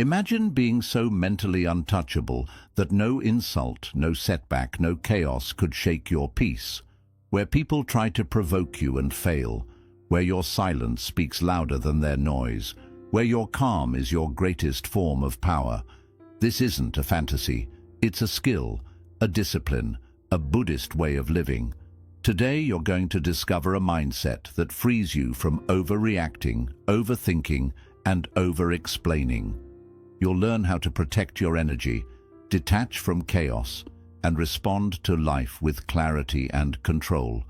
Imagine being so mentally untouchable that no insult, no setback, no chaos could shake your peace, where people try to provoke you and fail, where your silence speaks louder than their noise, where your calm is your greatest form of power. This isn't a fantasy, it's a skill, a discipline, a Buddhist way of living. Today you're going to discover a mindset that frees you from overreacting, overthinking, and over-explaining. You'll learn how to protect your energy, detach from chaos, and respond to life with clarity and control.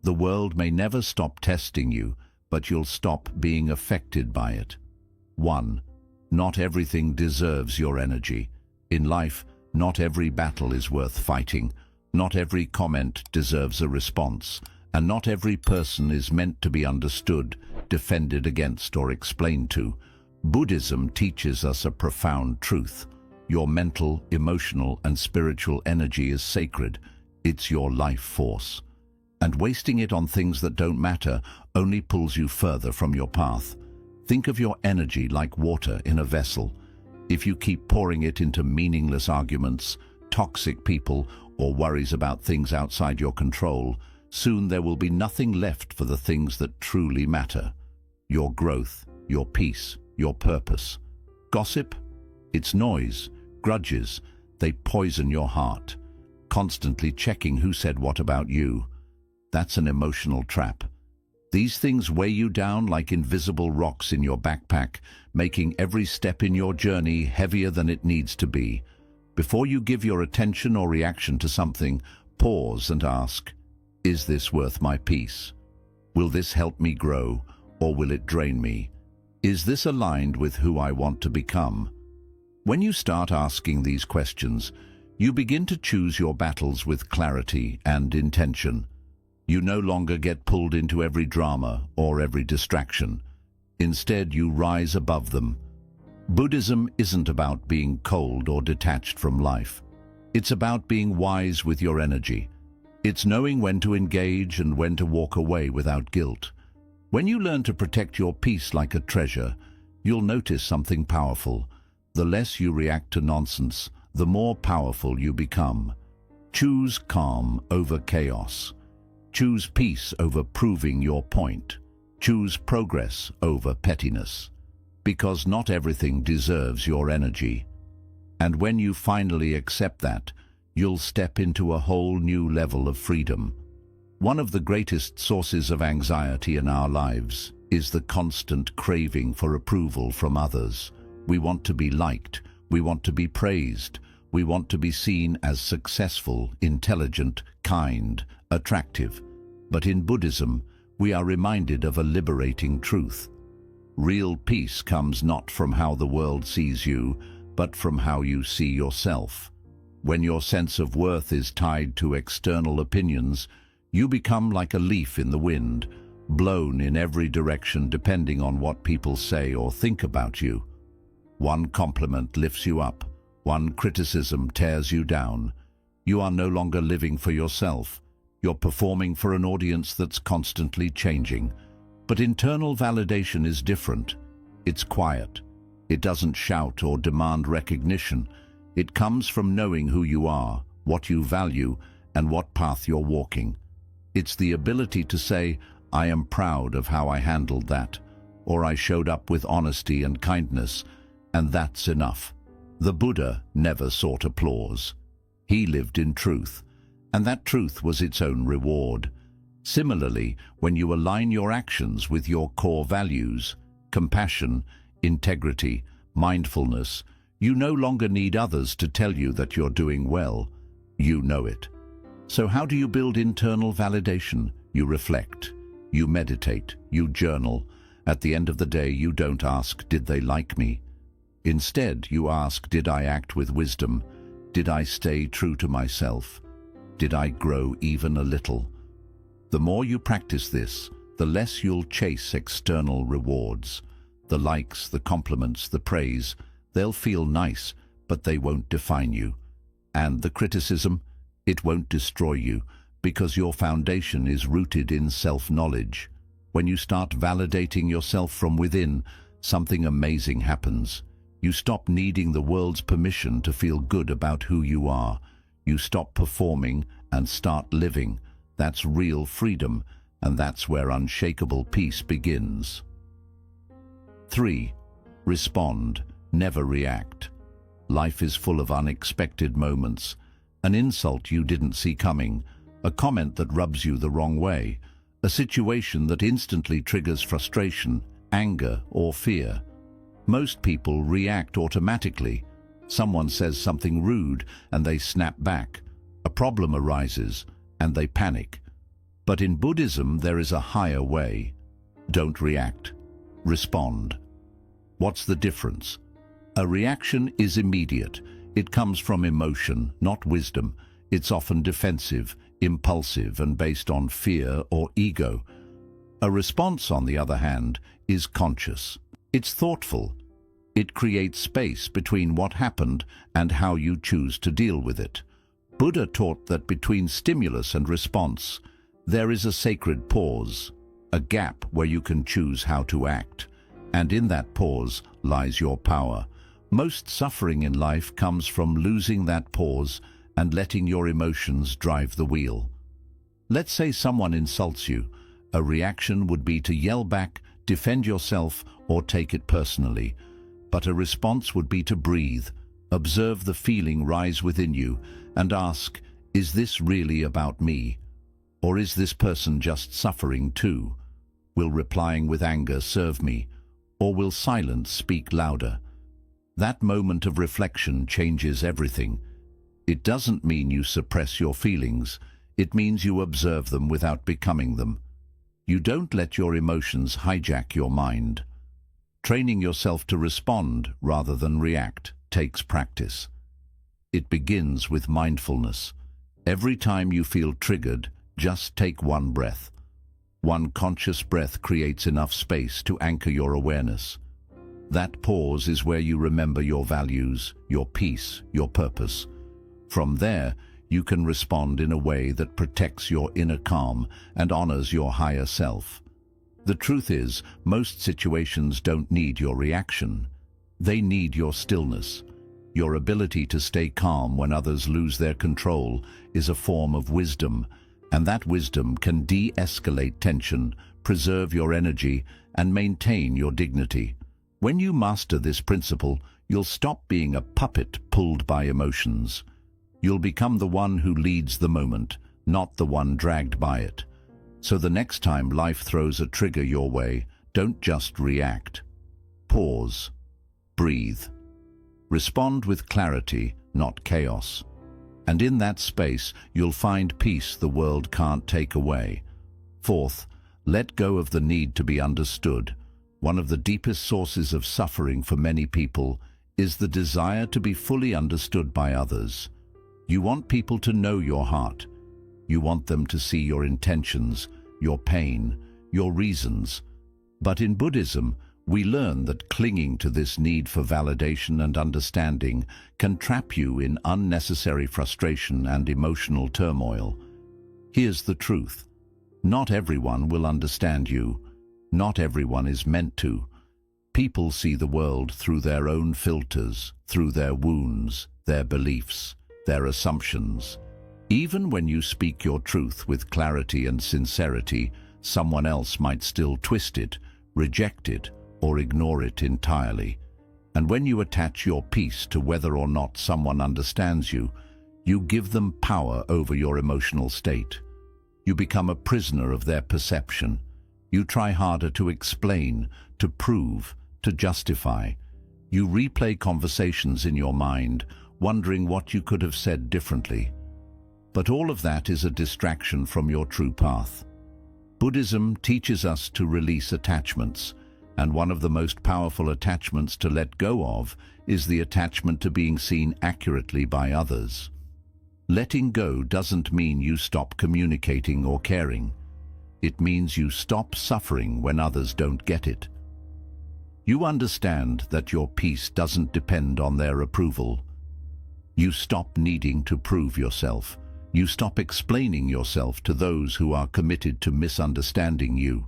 The world may never stop testing you, but you'll stop being affected by it. 1. Not everything deserves your energy. In life, not every battle is worth fighting. Not every comment deserves a response, and not every person is meant to be understood, defended against, or explained to. Buddhism teaches us a profound truth. Your mental, emotional, and spiritual energy is sacred. It's your life force. And wasting it on things that don't matter only pulls you further from your path. Think of your energy like water in a vessel. If you keep pouring it into meaningless arguments, toxic people, or worries about things outside your control, soon there will be nothing left for the things that truly matter. Your growth, your peace, your purpose. Gossip? It's noise. Grudges? They poison your heart. Constantly checking who said what about you. That's an emotional trap. These things weigh you down like invisible rocks in your backpack, making every step in your journey heavier than it needs to be. Before you give your attention or reaction to something, pause and ask, is this worth my peace? Will this help me grow, or will it drain me? Is this aligned with who I want to become? When you start asking these questions, you begin to choose your battles with clarity and intention. You no longer get pulled into every drama or every distraction. Instead, you rise above them. Buddhism isn't about being cold or detached from life. It's about being wise with your energy. It's knowing when to engage and when to walk away without guilt. When you learn to protect your peace like a treasure, you'll notice something powerful. The less you react to nonsense, the more powerful you become. Choose calm over chaos. Choose peace over proving your point. Choose progress over pettiness. Because not everything deserves your energy. And when you finally accept that, you'll step into a whole new level of freedom. One of the greatest sources of anxiety in our lives is the constant craving for approval from others. We want to be liked, we want to be praised, we want to be seen as successful, intelligent, kind, attractive. But in Buddhism, we are reminded of a liberating truth. Real peace comes not from how the world sees you, but from how you see yourself. When your sense of worth is tied to external opinions, you become like a leaf in the wind, blown in every direction depending on what people say or think about you. One compliment lifts you up, one criticism tears you down. You are no longer living for yourself. You're performing for an audience that's constantly changing. But internal validation is different. It's quiet. It doesn't shout or demand recognition. It comes from knowing who you are, what you value, and what path you're walking. It's the ability to say, I am proud of how I handled that, or I showed up with honesty and kindness, and that's enough. The Buddha never sought applause. He lived in truth, and that truth was its own reward. Similarly, when you align your actions with your core values, compassion, integrity, mindfulness, you no longer need others to tell you that you're doing well. You know it. So how do you build internal validation? You reflect, you meditate, you journal. At the end of the day, you don't ask, did they like me? Instead, you ask, did I act with wisdom? Did I stay true to myself? Did I grow even a little? The more you practice this, the less you'll chase external rewards. The likes, the compliments, the praise, they'll feel nice, but they won't define you. And the criticism, it won't destroy you, because your foundation is rooted in self-knowledge. When you start validating yourself from within, something amazing happens. You stop needing the world's permission to feel good about who you are. You stop performing and start living. That's real freedom, and that's where unshakable peace begins. 3. Respond, never react. Life is full of unexpected moments. An insult you didn't see coming, a comment that rubs you the wrong way, a situation that instantly triggers frustration, anger, or fear. Most people react automatically. Someone says something rude and they snap back. A problem arises and they panic. But in Buddhism, there is a higher way. Don't react. Respond. What's the difference? A reaction is immediate. It comes from emotion, not wisdom. It's often defensive, impulsive, and based on fear or ego. A response, on the other hand, is conscious. It's thoughtful. It creates space between what happened and how you choose to deal with it. Buddha taught that between stimulus and response, there is a sacred pause, a gap where you can choose how to act. And in that pause lies your power. Most suffering in life comes from losing that pause and letting your emotions drive the wheel. Let's say someone insults you. A reaction would be to yell back, defend yourself, or take it personally. But a response would be to breathe, observe the feeling rise within you, and ask, is this really about me? Or is this person just suffering too? Will replying with anger serve me? Or will silence speak louder? That moment of reflection changes everything. It doesn't mean you suppress your feelings. It means you observe them without becoming them. You don't let your emotions hijack your mind. Training yourself to respond rather than react takes practice. It begins with mindfulness. Every time you feel triggered, just take one breath. One conscious breath creates enough space to anchor your awareness. That pause is where you remember your values, your peace, your purpose. From there, you can respond in a way that protects your inner calm and honors your higher self. The truth is, most situations don't need your reaction. They need your stillness. Your ability to stay calm when others lose their control is a form of wisdom, and that wisdom can de-escalate tension, preserve your energy, and maintain your dignity. When you master this principle, you'll stop being a puppet pulled by emotions. You'll become the one who leads the moment, not the one dragged by it. So the next time life throws a trigger your way, don't just react. Pause. Breathe. Respond with clarity, not chaos. And in that space, you'll find peace the world can't take away. 4th, let go of the need to be understood. One of the deepest sources of suffering for many people is the desire to be fully understood by others. You want people to know your heart. You want them to see your intentions, your pain, your reasons. But in Buddhism, we learn that clinging to this need for validation and understanding can trap you in unnecessary frustration and emotional turmoil. Here's the truth. Not everyone will understand you. Not everyone is meant to. People see the world through their own filters, through their wounds, their beliefs, their assumptions. Even when you speak your truth with clarity and sincerity, someone else might still twist it, reject it, or ignore it entirely. And when you attach your peace to whether or not someone understands you, you give them power over your emotional state. You become a prisoner of their perception. You try harder to explain, to prove, to justify. You replay conversations in your mind, wondering what you could have said differently. But all of that is a distraction from your true path. Buddhism teaches us to release attachments, and one of the most powerful attachments to let go of is the attachment to being seen accurately by others. Letting go doesn't mean you stop communicating or caring. It means you stop suffering when others don't get it. You understand that your peace doesn't depend on their approval. You stop needing to prove yourself. You stop explaining yourself to those who are committed to misunderstanding you.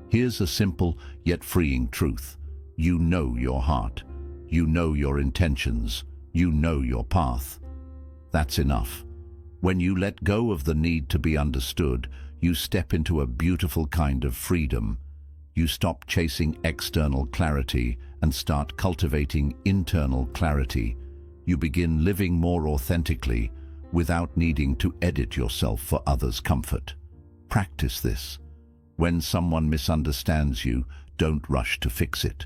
Here's a simple yet freeing truth. You know your heart. You know your intentions. You know your path. That's enough. When you let go of the need to be understood, you step into a beautiful kind of freedom. You stop chasing external clarity and start cultivating internal clarity. You begin living more authentically without needing to edit yourself for others' comfort. Practice this. When someone misunderstands you, don't rush to fix it.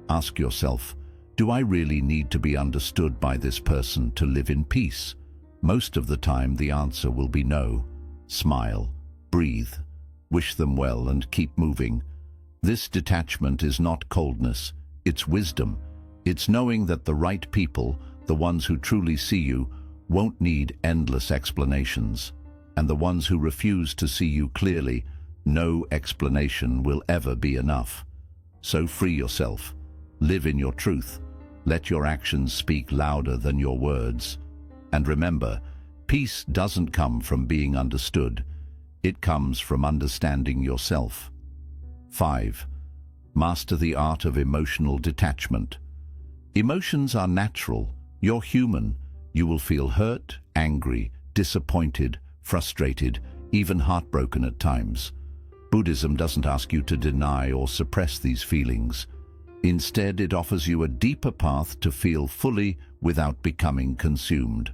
Ask yourself, do I really need to be understood by this person to live in peace? Most of the time, the answer will be no. Smile, breathe, wish them well, and keep moving. This detachment is not coldness, it's wisdom. It's knowing that the right people, the ones who truly see you, won't need endless explanations. And the ones who refuse to see you clearly, no explanation will ever be enough. So free yourself. Live in your truth. Let your actions speak louder than your words. And remember, peace doesn't come from being understood. It comes from understanding yourself. 5. Master the art of emotional detachment. Emotions are natural. You're human. You will feel hurt, angry, disappointed, frustrated, even heartbroken at times. Buddhism doesn't ask you to deny or suppress these feelings. Instead, it offers you a deeper path to feel fully without becoming consumed.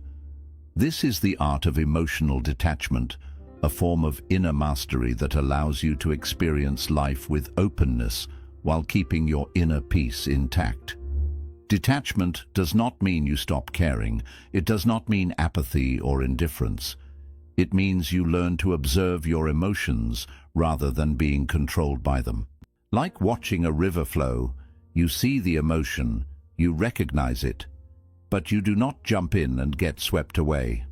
This is the art of emotional detachment, a form of inner mastery that allows you to experience life with openness while keeping your inner peace intact. Detachment does not mean you stop caring. It does not mean apathy or indifference. It means you learn to observe your emotions rather than being controlled by them. Like watching a river flow, you see the emotion, you recognize it, but you do not jump in and get swept away.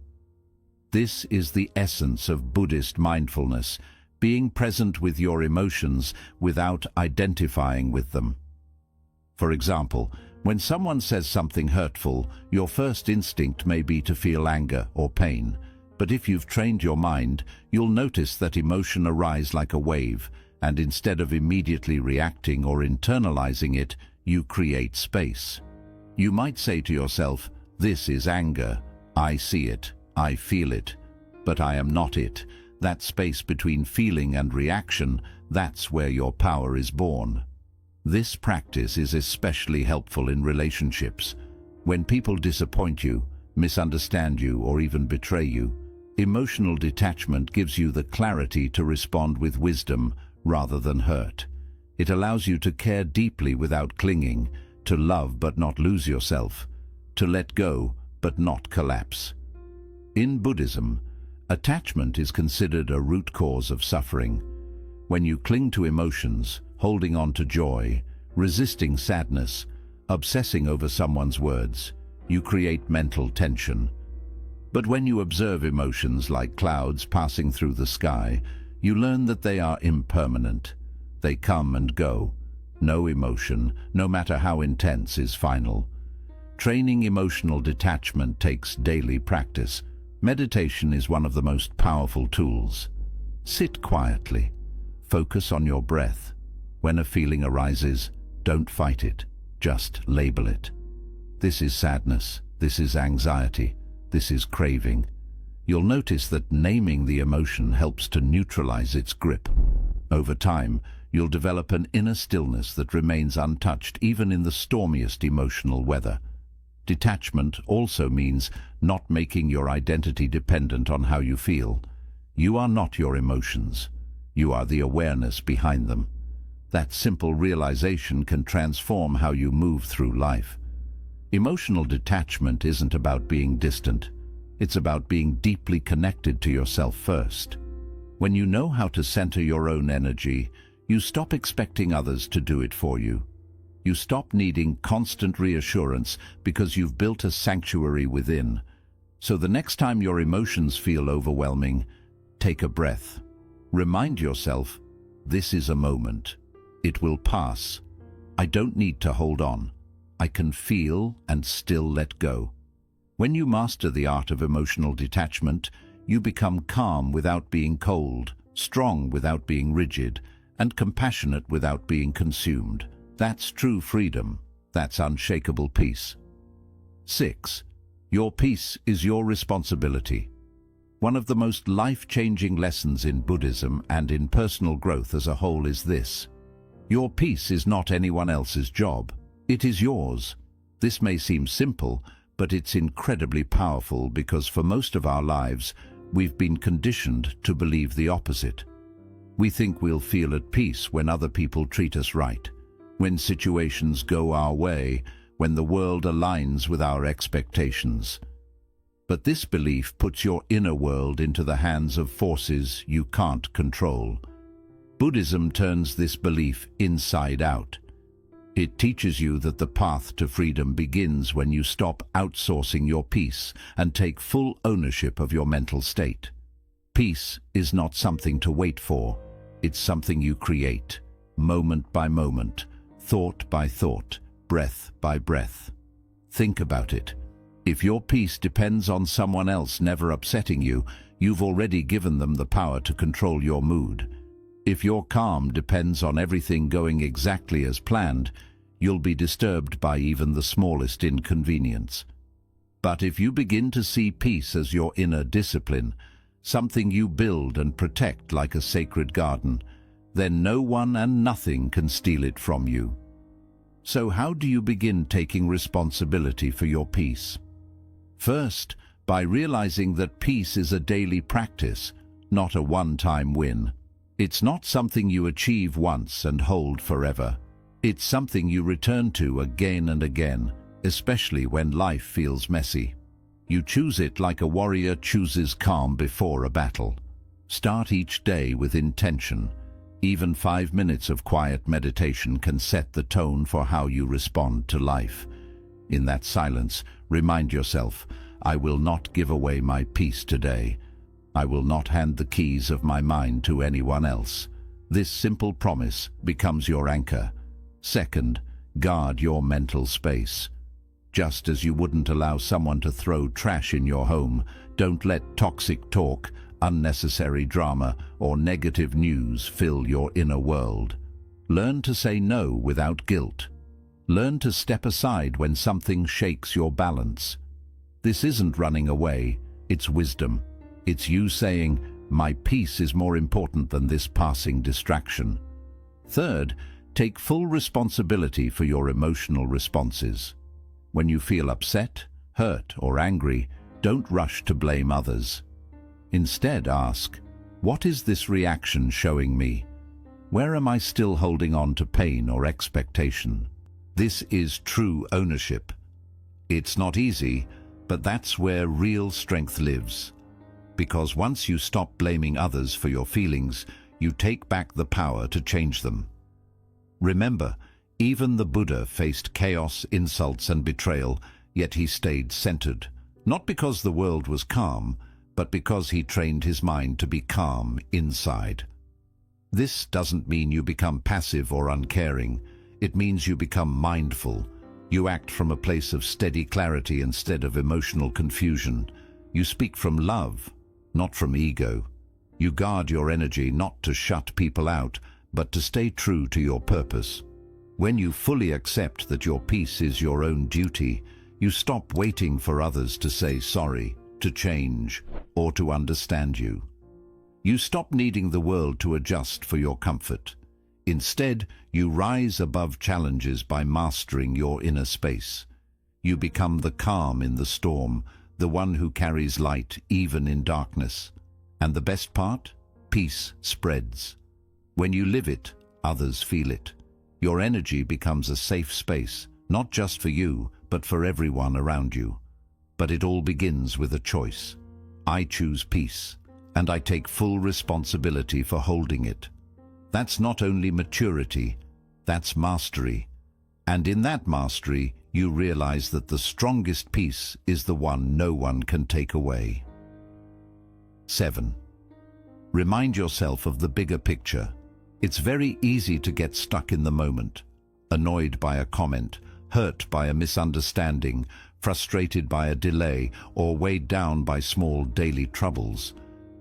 This is the essence of Buddhist mindfulness, being present with your emotions without identifying with them. For example, when someone says something hurtful, your first instinct may be to feel anger or pain. But if you've trained your mind, you'll notice that emotion arises like a wave, and instead of immediately reacting or internalizing it, you create space. You might say to yourself, "This is anger. I see it. I feel it. But I am not it." That space between feeling and reaction, that's where your power is born. This practice is especially helpful in relationships. When people disappoint you, misunderstand you, or even betray you, emotional detachment gives you the clarity to respond with wisdom rather than hurt. It allows you to care deeply without clinging, to love but not lose yourself, to let go but not collapse. In Buddhism, attachment is considered a root cause of suffering. When you cling to emotions, holding on to joy, resisting sadness, obsessing over someone's words, you create mental tension. But when you observe emotions like clouds passing through the sky, you learn that they are impermanent. They come and go. No emotion, no matter how intense, is final. Training emotional detachment takes daily practice. Meditation is one of the most powerful tools. Sit quietly. Focus on your breath. When a feeling arises, don't fight it. Just label it. This is sadness. This is anxiety. This is craving. You'll notice that naming the emotion helps to neutralize its grip. Over time, you'll develop an inner stillness that remains untouched even in the stormiest emotional weather. Detachment also means not making your identity dependent on how you feel. You are not your emotions. You are the awareness behind them. That simple realization can transform how you move through life. Emotional detachment isn't about being distant. It's about being deeply connected to yourself first. When you know how to center your own energy, you stop expecting others to do it for you. You stop needing constant reassurance because you've built a sanctuary within. So the next time your emotions feel overwhelming, take a breath. Remind yourself, this is a moment. It will pass. I don't need to hold on. I can feel and still let go. When you master the art of emotional detachment, you become calm without being cold, strong without being rigid, and compassionate without being consumed. That's true freedom. That's unshakable peace. 6. Your peace is your responsibility. One of the most life-changing lessons in Buddhism and in personal growth as a whole is this: your peace is not anyone else's job. It is yours. This may seem simple, but it's incredibly powerful because for most of our lives, we've been conditioned to believe the opposite. We think we'll feel at peace when other people treat us right, when situations go our way, when the world aligns with our expectations. But this belief puts your inner world into the hands of forces you can't control. Buddhism turns this belief inside out. It teaches you that the path to freedom begins when you stop outsourcing your peace and take full ownership of your mental state. Peace is not something to wait for. It's something you create, moment by moment, thought by thought, breath by breath. Think about it. If your peace depends on someone else never upsetting you, you've already given them the power to control your mood. If your calm depends on everything going exactly as planned, you'll be disturbed by even the smallest inconvenience. But if you begin to see peace as your inner discipline, something you build and protect like a sacred garden, then no one and nothing can steal it from you. So how do you begin taking responsibility for your peace? First, by realizing that peace is a daily practice, not a one-time win. It's not something you achieve once and hold forever. It's something you return to again and again, especially when life feels messy. You choose it like a warrior chooses calm before a battle. Start each day with intention. Even 5 minutes of quiet meditation can set the tone for how you respond to life. In that silence, remind yourself, I will not give away my peace today. I will not hand the keys of my mind to anyone else. This simple promise becomes your anchor. Second, guard your mental space. Just as you wouldn't allow someone to throw trash in your home, don't let toxic talk, unnecessary drama, or negative news fill your inner world. Learn to say no without guilt. Learn to step aside when something shakes your balance. This isn't running away, it's wisdom. It's you saying, my peace is more important than this passing distraction. Third, take full responsibility for your emotional responses. When you feel upset, hurt, or angry, don't rush to blame others. Instead, ask, what is this reaction showing me? Where am I still holding on to pain or expectation? This is true ownership. It's not easy, but that's where real strength lives. Because once you stop blaming others for your feelings, you take back the power to change them. Remember, even the Buddha faced chaos, insults, and betrayal, yet he stayed centered. Not because the world was calm, but because he trained his mind to be calm inside. This doesn't mean you become passive or uncaring. It means you become mindful. You act from a place of steady clarity instead of emotional confusion. You speak from love, not from ego. You guard your energy not to shut people out, but to stay true to your purpose. When you fully accept that your peace is your own duty, you stop waiting for others to say sorry, to change, or to understand you. You stop needing the world to adjust for your comfort. Instead, you rise above challenges by mastering your inner space. You become the calm in the storm, the one who carries light even in darkness. And the best part? Peace spreads. When you live it, others feel it. Your energy becomes a safe space, not just for you, but for everyone around you. But it all begins with a choice. I choose peace, and I take full responsibility for holding it. That's not only maturity, that's mastery. And in that mastery, you realize that the strongest peace is the one no one can take away. 7. Remind yourself of the bigger picture. It's very easy to get stuck in the moment, annoyed by a comment, hurt by a misunderstanding, frustrated by a delay, or weighed down by small daily troubles.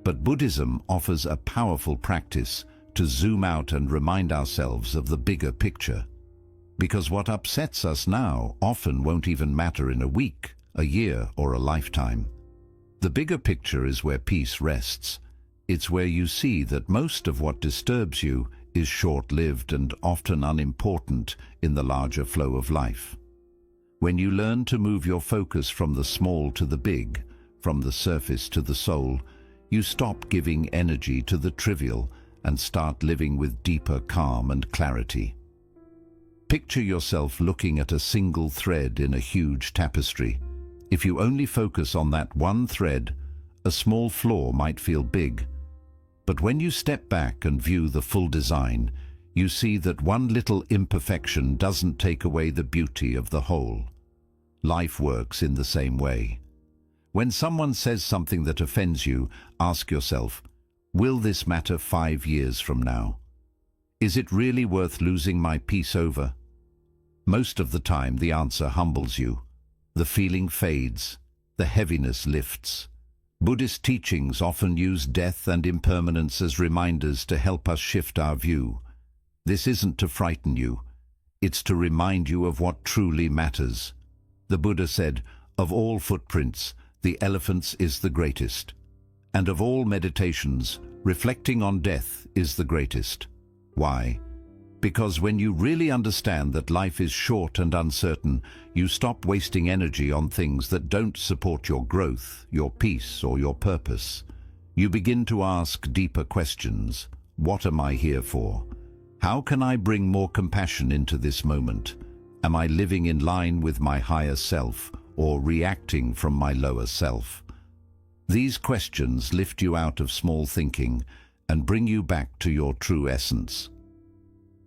But Buddhism offers a powerful practice to zoom out and remind ourselves of the bigger picture. Because what upsets us now often won't even matter in a week, a year, or a lifetime. The bigger picture is where peace rests. It's where you see that most of what disturbs you is short-lived and often unimportant in the larger flow of life. When you learn to move your focus from the small to the big, from the surface to the soul, you stop giving energy to the trivial and start living with deeper calm and clarity. Picture yourself looking at a single thread in a huge tapestry. If you only focus on that one thread, a small flaw might feel big. But when you step back and view the full design, you see that one little imperfection doesn't take away the beauty of the whole. Life works in the same way. When someone says something that offends you, ask yourself, will this matter 5 years from now? Is it really worth losing my peace over? Most of the time, the answer humbles you. The feeling fades. The heaviness lifts. Buddhist teachings often use death and impermanence as reminders to help us shift our view. This isn't to frighten you. It's to remind you of what truly matters. The Buddha said, "Of all footprints, the elephant's is the greatest. And of all meditations, reflecting on death is the greatest." Why? Because when you really understand that life is short and uncertain, you stop wasting energy on things that don't support your growth, your peace, or your purpose. You begin to ask deeper questions. What am I here for? How can I bring more compassion into this moment? Am I living in line with my higher self, or reacting from my lower self? These questions lift you out of small thinking and bring you back to your true essence.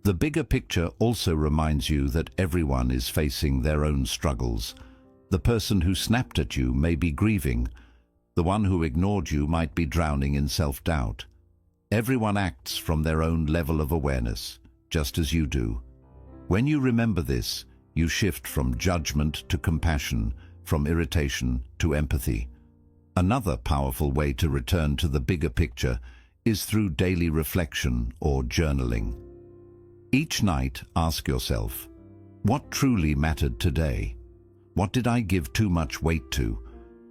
The bigger picture also reminds you that everyone is facing their own struggles. The person who snapped at you may be grieving. The one who ignored you might be drowning in self-doubt. Everyone acts from their own level of awareness, just as you do. When you remember this, you shift from judgment to compassion, from irritation to empathy. Another powerful way to return to the bigger picture is through daily reflection or journaling. Each night, ask yourself, what truly mattered today? What did I give too much weight to?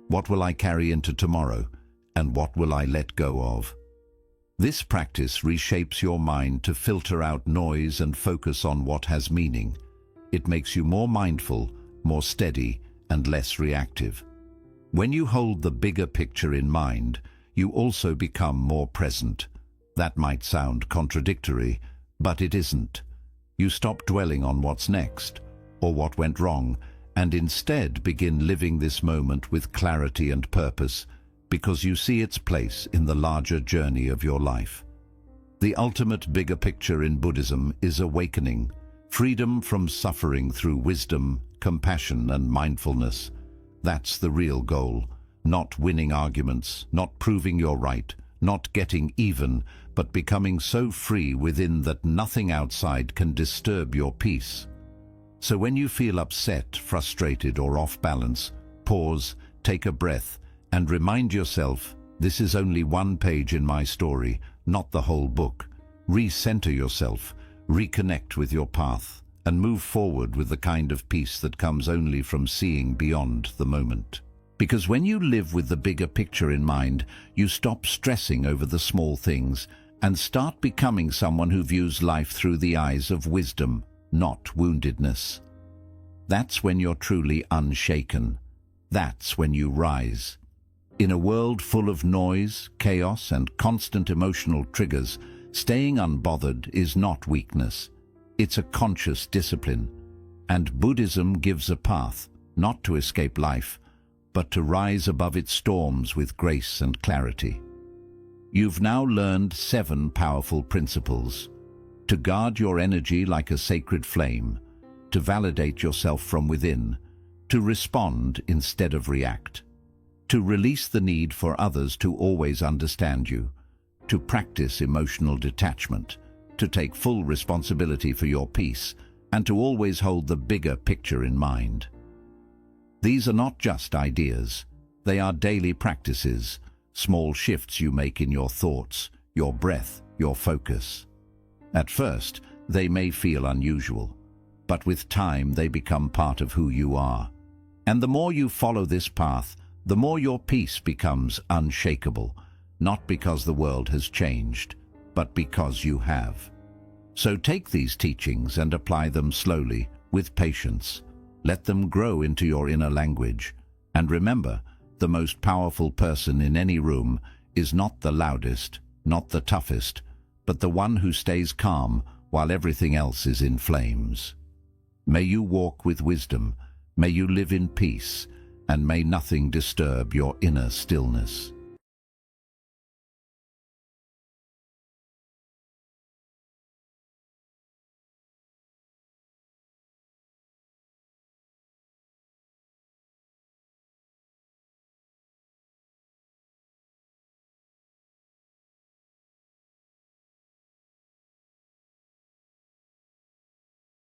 What will I carry into tomorrow? And what will I let go of? This practice reshapes your mind to filter out noise and focus on what has meaning. It makes you more mindful, more steady, and less reactive. When you hold the bigger picture in mind, you also become more present. That might sound contradictory, but it isn't. You stop dwelling on what's next, or what went wrong, and instead begin living this moment with clarity and purpose, because you see its place in the larger journey of your life. The ultimate bigger picture in Buddhism is awakening, freedom from suffering through wisdom, compassion, and mindfulness. That's the real goal, not winning arguments, not proving you're right, not getting even, but becoming so free within that nothing outside can disturb your peace. So when you feel upset, frustrated, or off balance, pause, take a breath, and remind yourself, this is only one page in my story, not the whole book. Recenter yourself, reconnect with your path, and move forward with the kind of peace that comes only from seeing beyond the moment. Because when you live with the bigger picture in mind, you stop stressing over the small things and start becoming someone who views life through the eyes of wisdom, not woundedness. That's when you're truly unshaken. That's when you rise. In a world full of noise, chaos, and constant emotional triggers, staying unbothered is not weakness. It's a conscious discipline. And Buddhism gives a path, not to escape life, but to rise above its storms with grace and clarity. You've now learned 7 powerful principles: to guard your energy like a sacred flame, to validate yourself from within, to respond instead of react, to release the need for others to always understand you, to practice emotional detachment, to take full responsibility for your peace, and to always hold the bigger picture in mind. These are not just ideas. They are daily practices, small shifts you make in your thoughts, your breath, your focus. At first, they may feel unusual. but with time they become part of who you are. And the more you follow this path, the more your peace becomes unshakable, not because the world has changed, but because you have. So take these teachings and apply them slowly, with patience. Let them grow into your inner language. And remember, the most powerful person in any room is not the loudest, not the toughest, but the one who stays calm while everything else is in flames. May you walk with wisdom, may you live in peace, and may nothing disturb your inner stillness.